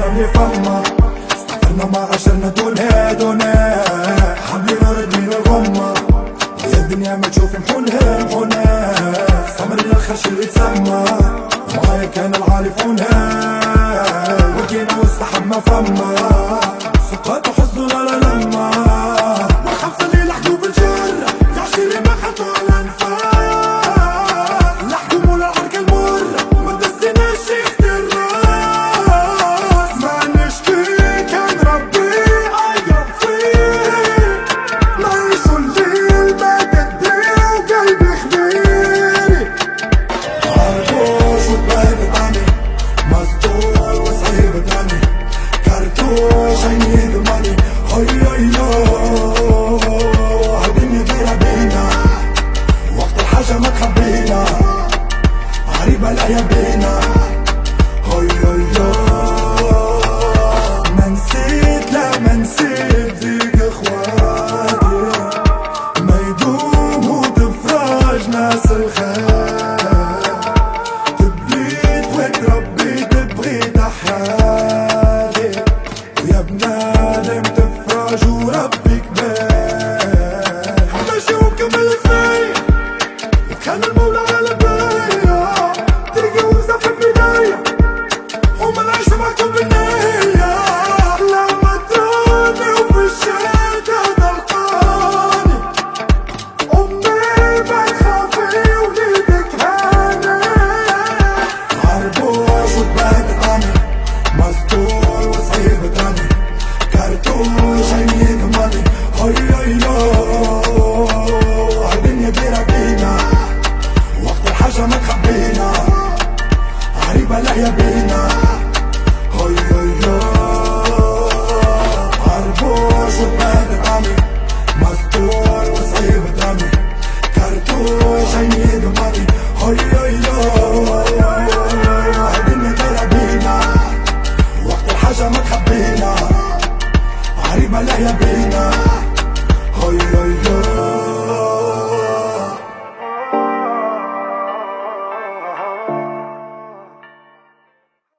اللي فما استقرنا ما عشرنا دونها حابين نرد من الغمة ويا الدنيا ما تشوف محونها صمر للخش اللي تسمى معايا كان العارفونها وكينا والسحب ما فما سقاط وحزن لا لما والخمسة اللي لحقوا بالجرة يا عشيري ما خدوا على انفاس لحقوا مولا العرق المرة ما دسناش يخت الراس ما نشكي كان ربي عيط فيه نعيشوا الليل ما تدري وقلبي خبيري عربوش وتبهدت عني مسطول وصعيب تاني كرتوش عيني يضمني هيا الدنيا دايرة بينا وقت الحاجة ما تخبينا عريبة لا يبينا هيا ما نسيت لا ما نسيت ذيك اخواتي ما يدوم وتفرج ناس الخير تبليت وتربيت بغيت احياتي ويا بنادم تفرج وربي كبير ماشي ومكمل فيا وكان المولى على بالي تلقى وزة في البداية وما العيش مكتوب بالنية لما تراني وفي الشتا تلقاني أمي ما تخافي وليدك هاني عربوش وتبهدت عني مسطول وصعيب تاني كرتوش عيني يضمني هيا الدنيا دايرة بينا وقت الحاجة ما تخبينا عريبة لا يبينا هيا عربوش وتبهدت عني مسطول وصعيب تاني كرتوش عيني يضمني هيا الدنيا دايرة بينا وقت الحاجة ما تخبينا عريبة لا يبينا